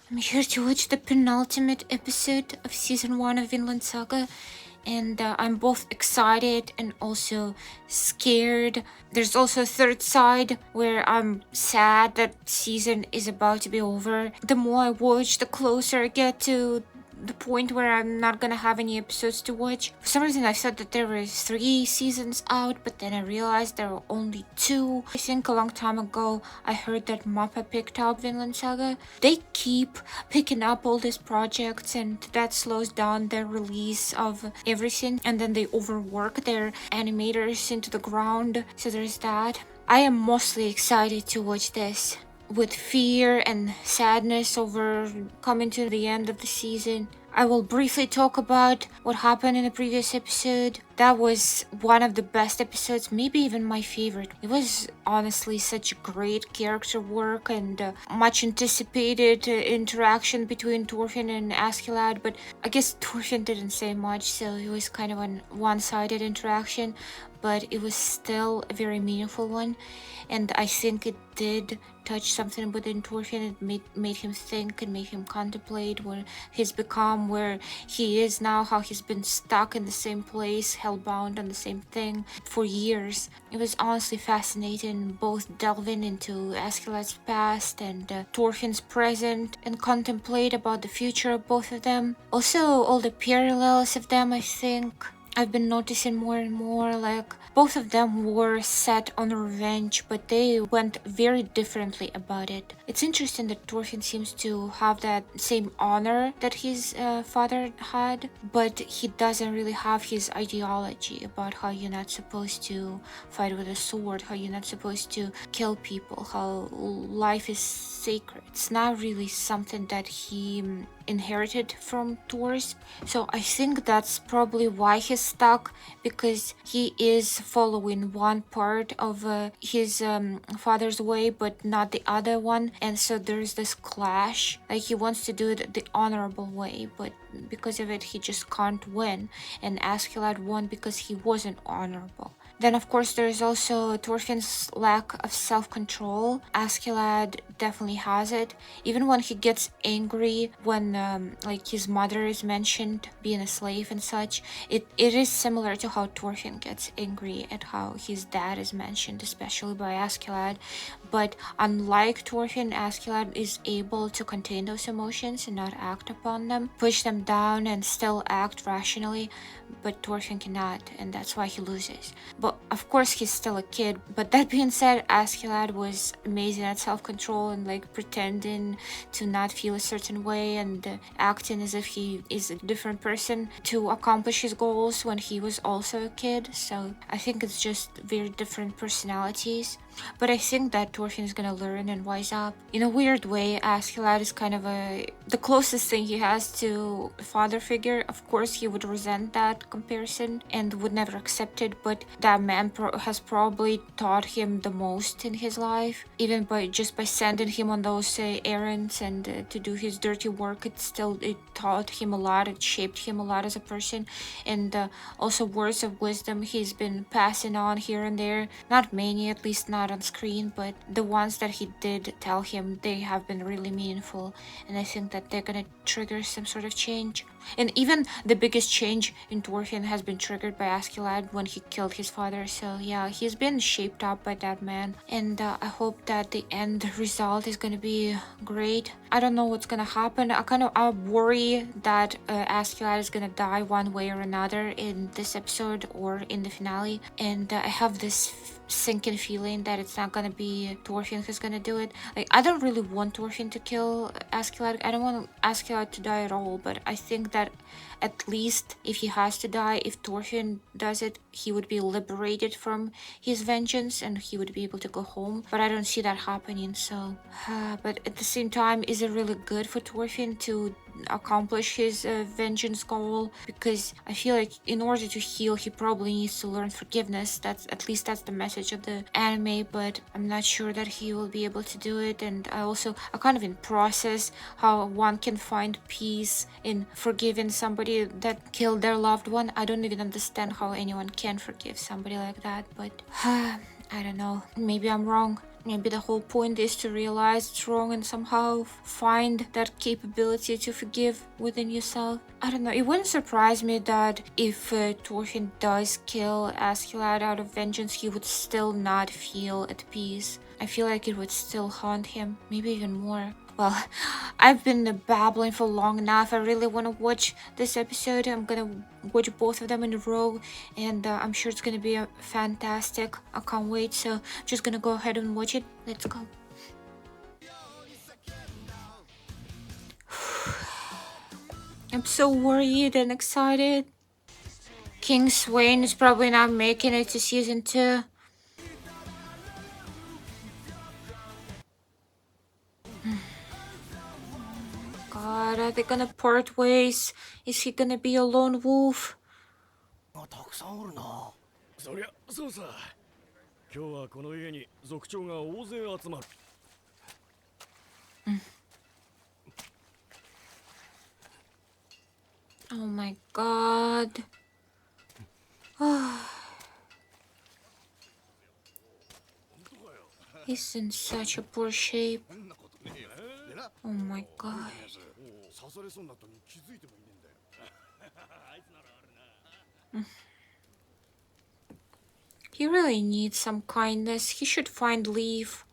I'm here to watch the penultimate episode of season 1 of Vinland Saga, and I'm both excited and also scared. There's also a third side where I'm sad that season is about to be over. The more I watch, the closer I get to the point where I'm not gonna have any episodes to watch. For some reason I thought that there were 3 seasons out, but then I realized there were only 2. I think a long time ago I heard that Mappa picked up Vinland Saga. They keep picking up all these projects, and that slows down their release of everything, and then they overwork their animators into the ground, so there's that. I am mostly excited to watch this, with fear and sadness over coming to the end of the season. I will briefly talk about what happened in the previous episode. That was one of the best episodes, maybe even my favorite. It was honestly such great character work and much anticipated interaction between Thorfinn and Askeladd, but I guess Thorfinn didn't say much, so it was kind of a one-sided interaction, but it was still a very meaningful one, and I think it did touch something within Thorfinn. It made him think and made him contemplate what he's become, where he is now, how he's been stuck in the same place, hellbound on the same thing for years. It was honestly fascinating, both delving into Askeladd's past and Thorfinn's present, and contemplate about the future of both of them. Also, all the parallels of them, I think I've been noticing more and more, like both of them were set on revenge, but they went very differently about it. It's interesting that Thorfinn seems to have that same honor that his father had, but he doesn't really have his ideology about how you're not supposed to fight with a sword, how you're not supposed to kill people, how life is sacred. It's not really something that he inherited from Thor's, so I think that's probably why he's stuck, because he is following one part of his father's way but not the other one, and so there's this clash. Like, he wants to do it the honorable way, but because of it he just can't win, and Askeladd won because he wasn't honorable. Then of course there's also Thorfinn's lack of self-control. Askeladd definitely has it. Even when he gets angry, when like his mother is mentioned being a slave and such, it is similar to how Thorfinn gets angry at how his dad is mentioned, especially by Askeladd. But unlike Thorfinn, Askeladd is able to contain those emotions and not act upon them, push them down and still act rationally, but Thorfinn cannot, and that's why he loses. But of course he's still a kid. But that being said, Askeladd was amazing at self-control and like pretending to not feel a certain way and acting as if he is a different person to accomplish his goals when he was also a kid. So I think it's just very different personalities. But I think that Thorfinn is gonna learn and wise up. In a weird way, Askeladd is kind of the closest thing he has to a father figure. Of course, he would resent that comparison and would never accept it, but that man has probably taught him the most in his life. Even by sending him on those errands and to do his dirty work, it taught him a lot. It shaped him a lot as a person, and also words of wisdom he's been passing on here and there. Not many, at least not on screen, but the ones that he did tell him, they have been really meaningful, and I think that they're gonna trigger some sort of change. And even the biggest change in Thorfinn has been triggered by Askeladd when he killed his father. So yeah, he's been shaped up by that man, and I hope that the end result is gonna be great. I don't know what's gonna happen. I worry that Askeladd is gonna die one way or another in this episode or in the finale, and I have this sinking feeling that it's not gonna be Thorfinn who's gonna do it. Like, I don't really want Thorfinn to kill Askeladd. I don't want Askeladd to die at all, but I think that at least if he has to die, if Thorfinn does it, he would be liberated from his vengeance and he would be able to go home. But I don't see that happening, so but at the same time, is it really good for Thorfinn to accomplish his vengeance goal? Because I feel like in order to heal, he probably needs to learn forgiveness. That's the message of the anime, but I'm not sure that he will be able to do it. And I kind of in process how one can find peace in forgiving somebody that killed their loved one. I don't even understand how anyone can forgive somebody like that, but I don't know, maybe I'm wrong. Maybe the whole point is to realize it's wrong and somehow find that capability to forgive within yourself. I don't know, it wouldn't surprise me that if Thorfinn does kill Askeladd out of vengeance, he would still not feel at peace. I feel like it would still haunt him, maybe even more. Well, I've been babbling for long enough. I really want to watch this episode. I'm gonna watch both of them in a row, and I'm sure it's gonna be fantastic. I can't wait, so I'm just gonna go ahead and watch it. Let's go. I'm so worried and excited. King Sweyn is probably not making it to season 2. God, are they gonna part ways? Is he gonna be a lone wolf? Oh my god. He's in such a poor shape. Oh my god. He really needs some kindness. He should find Leif.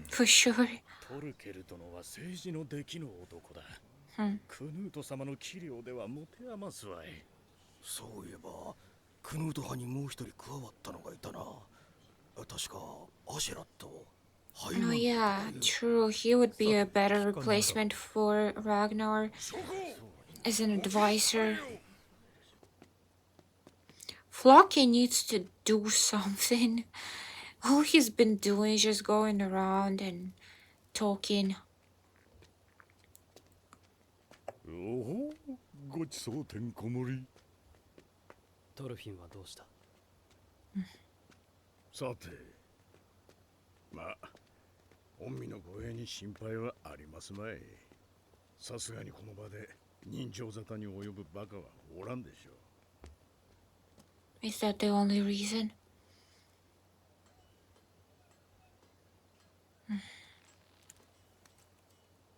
For sure. Canute 様の器量では持て余すわい。そういえば、クヌート派にもう一人加わったのがいたな。確かアシェラット。Oh yeah, true. He would be a better replacement for Ragnar as an advisor. Floki needs to do something. All he's been doing is just going around and talking. おお、ごちそうてんこ盛り。トルフィンはどうした？さて、まあ、御身の護衛に心配はありますまい。さすがにこの場で人情沙汰に及ぶバカはおらんでしょう。Is that the only reason?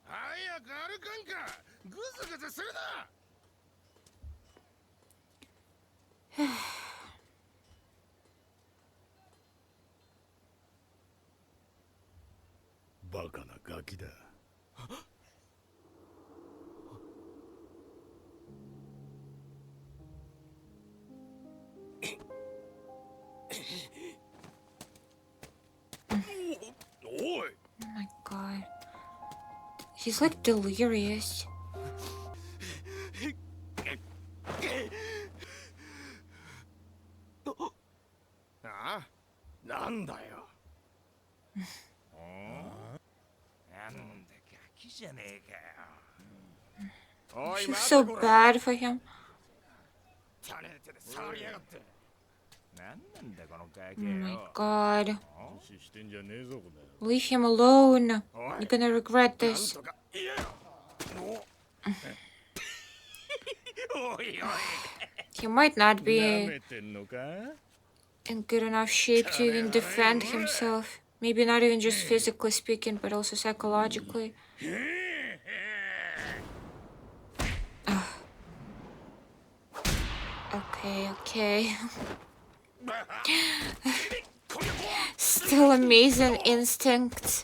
早く歩かんか。ぐずぐずするな。バカなガキだ。おい。Oh my god. He's like delirious. ああ、なんだよ。なんでガキじゃねえかよ。 I feel so bad for him. Oh my god. Leave him alone. You're gonna regret this. He might not be in good enough shape to even defend himself. Maybe not even just physically speaking, but also psychologically. Okay. Still amazing instinct.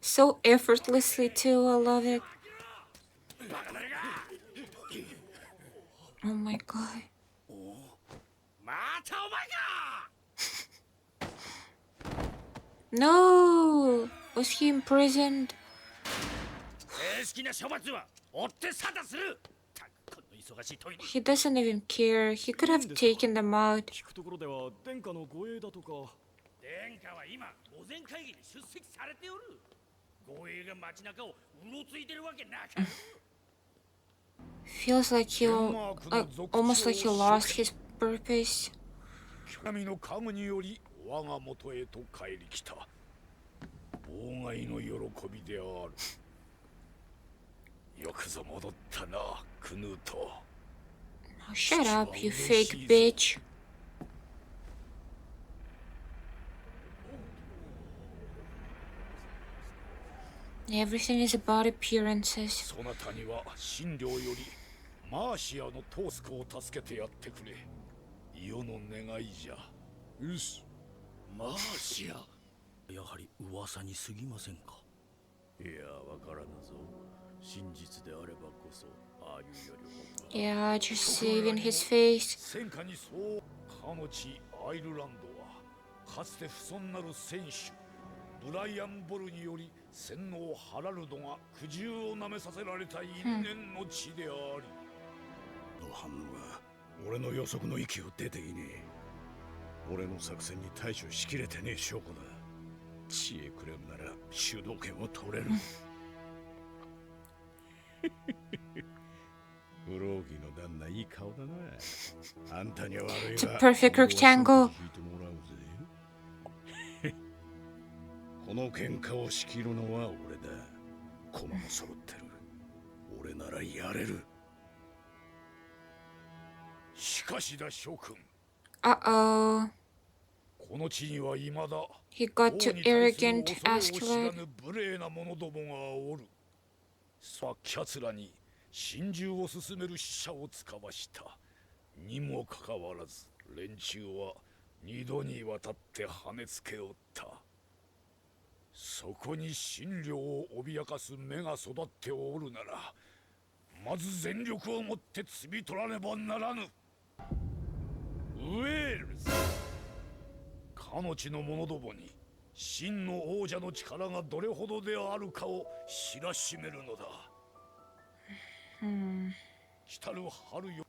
So effortlessly too, I love it. Oh my god. No! Was he imprisoned? He doesn't even care. He could have taken them out. Feels like almost like he lost his purpose. 老害の喜びである。よくぞ戻ったな、クヌート。Oh, shut up, you fake bitch. Everything is about appearances. そなたには神領よりマーシアのトースクを助けてやってくれ。世の願いじゃ。よし。マーシア。やはり噂に過ぎませんか。いや、わからぬぞ。真実であればこそ、ああいうよりも。Yeah, just saving his face. 戦火にそうかの地アイルランドはかつて不遜なる戦士ブライアン・ボルにより洗脳ハラルドが苦渋をなめさせられた因縁の地であり、の反応が俺の予測の域を出ていねえ。俺の作戦に対処しきれてねえ証拠だ。知恵くれるなら主導権を取れる。フローギの旦那いい顔だな。あんたには悪い It's が a perfect rectangle. この喧嘩を仕切るのは俺だ。駒も揃ってる。俺ならやれる。しかしだ諸君。Uh-oh. この地には未だ He got too arrogant to 王に対 ask する恐れを知 for らぬ無礼な者どもがおる。さあ奴らに心中を進める使者を使わしたにもかかわらず、連中は二度にわたって跳ねつけおった。そこに神領を脅かす目が育っておるなら、まず全力をもって摘み取らねばならぬ。ウェールズ、かの地の者どもに真の王者の力がどれほどであるかを知らしめるのだ。来たる春よ。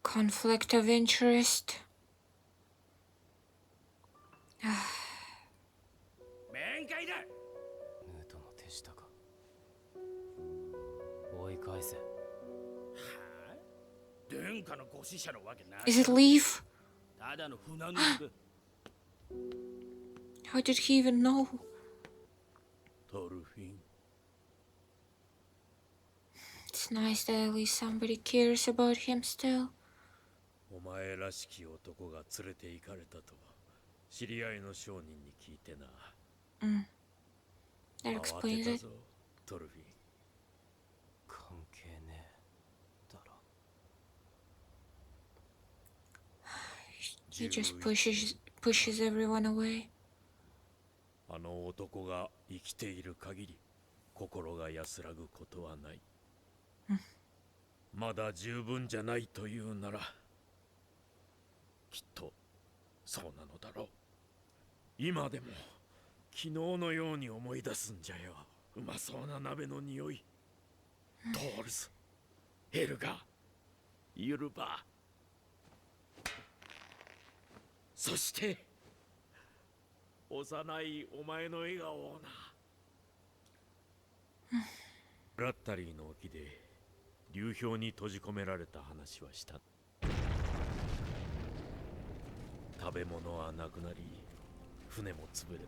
Conflict of interest. 面会だ。ヌートの手下か。追い返せ。殿下のご使者のわけない。 Is it Leif? ただの船乗りだ。 How did he even know? トルフィン。 It's nice that at least somebody cares about him still. お前らしき男が連れて行かれたと知り合いの商人に聞いてな。That 慌 explains てた it. ぞ、トルフィン。関係ねえだろ。 He just pushes everyone away. あの男が生きている限り心が安らぐことはない。まだ十分じゃないというならきっとそうなのだろう。今でも昨日のように思い出すんじゃよ。うまそうな鍋の匂い。トールズ、ヘルガ、ユルバ、そして幼いお前の笑顔をな。ラッタリーの沖で流氷に閉じ込められた話はした。食べ物はなくなり、船も潰れた。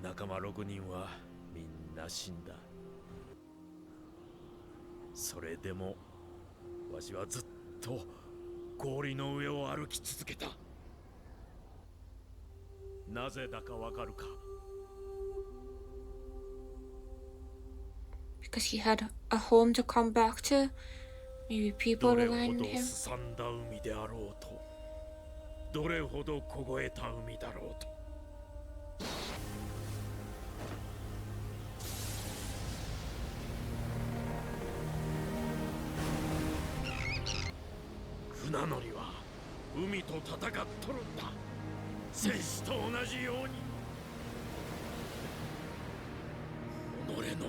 仲間6人はみんな死んだ。それでもわしはずっと氷の上を歩き続けた。なぜだかわかるか。 Because he had a home to come back to. Maybe people どれほ relied on ど him. すさんだ海であろうと、どれほど凍えた海だろうと。船乗りは海と戦っとるんだ。戦士と同じように。己の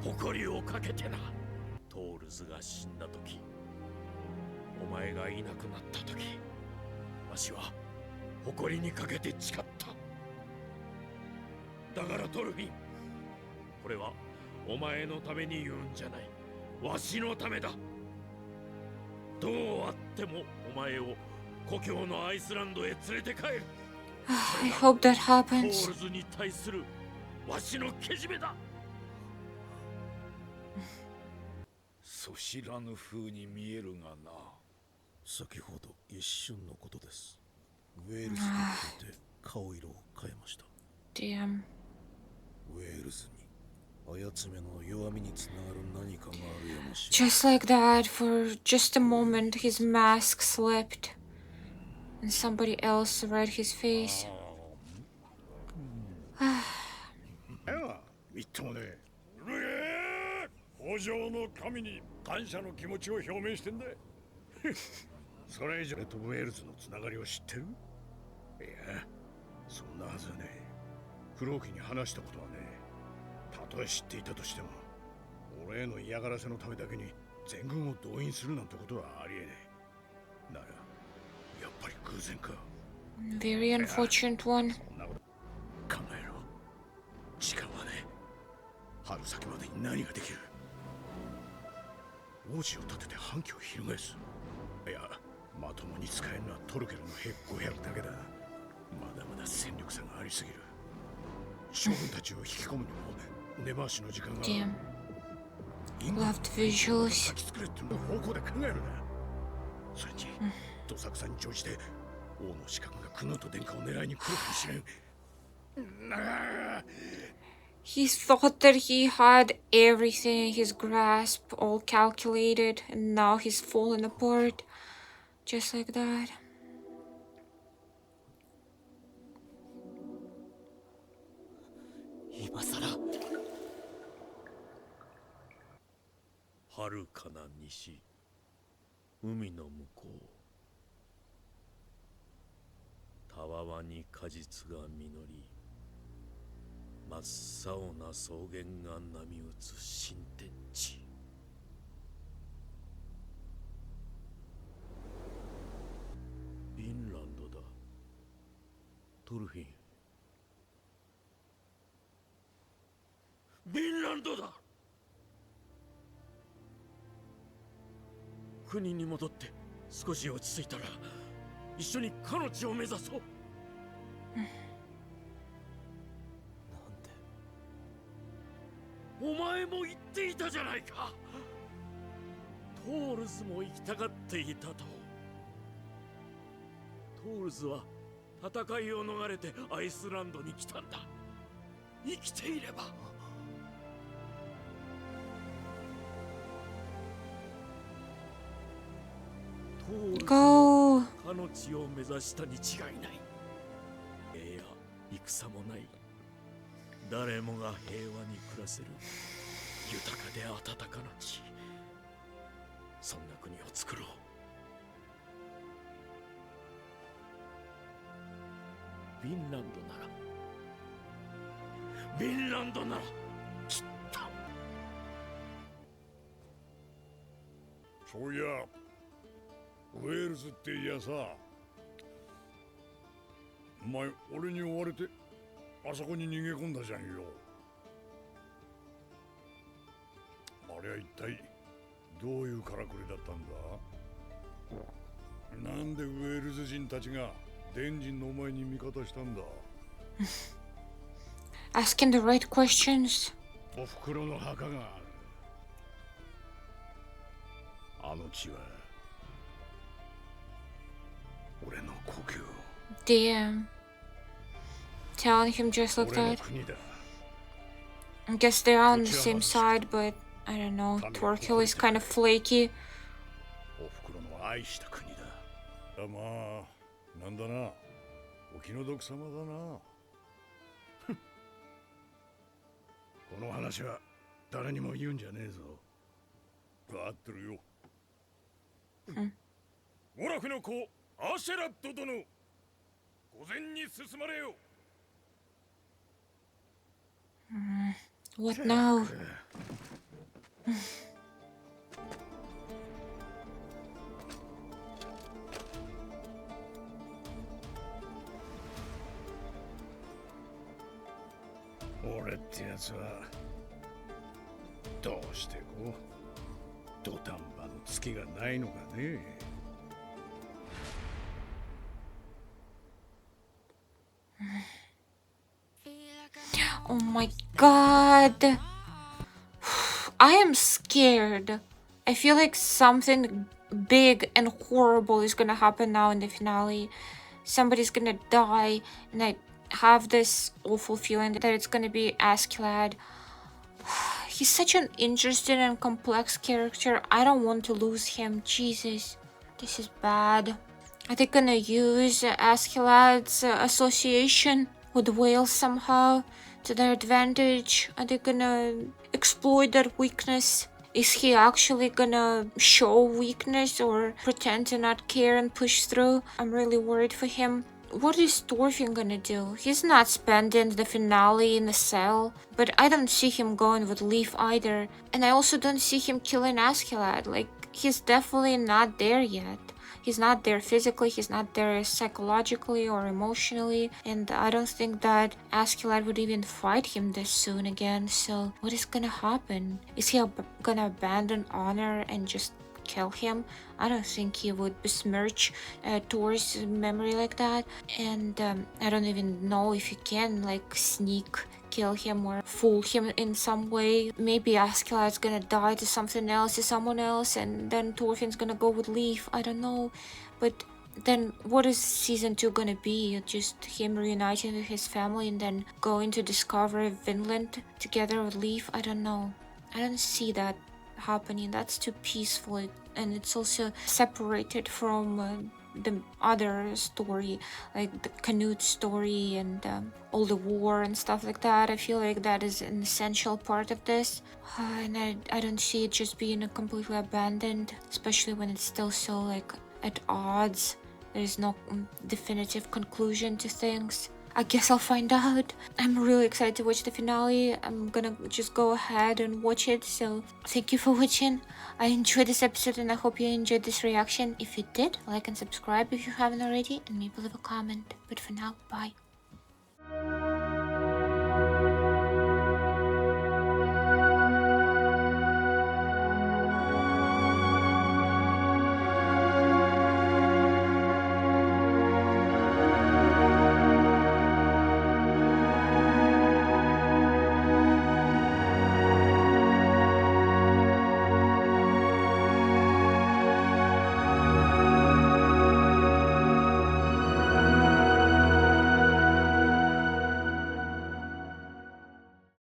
誇りをかけてな。トールズが死んだ時、お前がいなくなった時、わしは誇りにかけて誓った。だからトルフィン、これはお前のために言うんじゃない。わしのためだ。どうあってもお前を故郷のアイスランドへ連れて帰る。 I hope that ト happens. ールズに対するわしのけじめだ。そ知らぬ風に見えるがな。先ほど一瞬のことです。ウェールズと聞いて顔色を変えました。Damn. ウェールズにあやつめの弱みにつながる何かがあるやもしれない。 Just like that, for just a moment, his mask slipped, and somebody else read his face. みっともねえ。北条の神に感謝の気持ちを表明してんだ。それ以上とウェールズのつながりを知ってる？いや、そんなはずはねえ。フローキに話したことはねえ。たとえ知っていたとしても、俺への嫌がらせのためだけに全軍を動員するなんてことはありえねえ。なら、やっぱり偶然か。Very unfortunate one. そんなこと考えろ。時間はね、春先までに何ができる？王子を立てて反旗を翻す。いや、まともに使えるのはトルケルの兵500だけだ。まだまだ戦力差がありすぎる。将軍たちを引き込むにも根回しの時間が。Damn. 今 Loved visuals. 書き作れっての方向で考えるな。それに、どさくさに乗じて王の資格がクヌート殿下を狙いに来るかもしれん。He thought that he had everything in his grasp, all calculated, and now he's fallen apart. Just like that. 今さら遥かな西、海の向こう、たわわに果実が実り、真っ青な草原が波打つ新天地。ヴィンランドだ。トルフィン。ヴィンランドだ。国に戻って少し落ち着いたら一緒にかの地を目指そう。なんでお前も言っていたじゃないか。トールズも行きたがっていたと。トールズは戦いを逃れてアイスランドに来たんだ。生きていれば。トールズ Go. もかの地を目指したに違いない。いや、戦もない。誰もが平和に暮らせる豊かで温かな地、そんな国を作ろう。フィンランドなら、フィンランドならきっと。そういや、ウェールズっていやさ、お前俺に追われてあそこに逃げ込んだじゃんよ。あれは一体どういうからくりだったんだ？なんでウェールズ人たちが伝人のお前に味方したんだ？ Asking the right questions. おふくろの墓がある。あの地は俺の故郷。 Damn. Telling him just like 俺の that. 国だ。 I guess they're on the same side, but I don't know. Torquil is kind of flaky. おふくろの愛した国だ。まあ、なんだな。お気の毒様だな。この話は誰にも言うんじゃねえぞ。分かってるよ。オラフの子アシェラッド殿、御前に進まれよ。What now? 俺ってやつはどうしてこう土壇場の月がないのかね。Oh my god. I am scared. I feel like something big and horrible is gonna happen now in the finale. Somebody's gonna die, and I have this awful feeling that it's gonna be Askeladd. He's such an interesting and complex character. I don't want to lose him. Jesus, this is bad. Are they gonna use Askeladd's association with whales somehow to their advantage? Are they gonna exploit that weakness? Is he actually gonna show weakness or pretend to not care and push through? I'm really worried for him. What is Thorfinn gonna do? He's not spending the finale in the cell, but I don't see him going with Leif either. And I also don't see him killing Askeladd. Like, he's definitely not there yet. He's not there physically, he's not there psychologically or emotionally, and I don't think that Askeladd would even fight him this soon again. So what is gonna happen? Is he gonna abandon honor and just kill him? I don't think he would besmirch Thor's memory like that, and I don't even know if he can like sneak kill him or fool him in some way. Maybe Askeladd's gonna die to something else, to someone else, and then Thorfinn's gonna go with Leif. I don't know, but then what is season 2 gonna be? Just him reuniting with his family and then going to discover Vinland together with Leif? I don't know. I don't see that happening. That's too peaceful, and it's also separated from the other story, like the Canute story and all the war and stuff like that. I feel like that is an essential part of this, and I don't see it just being completely abandoned, especially when it's still so like at odds. There's no definitive conclusion to things. I guess I'll find out. I'm really excited to watch the finale. I'm gonna just go ahead and watch it. So thank you for watching. I enjoyed this episode and I hope you enjoyed this reaction. If you did, like and subscribe if you haven't already, and maybe leave a comment. But for now, bye.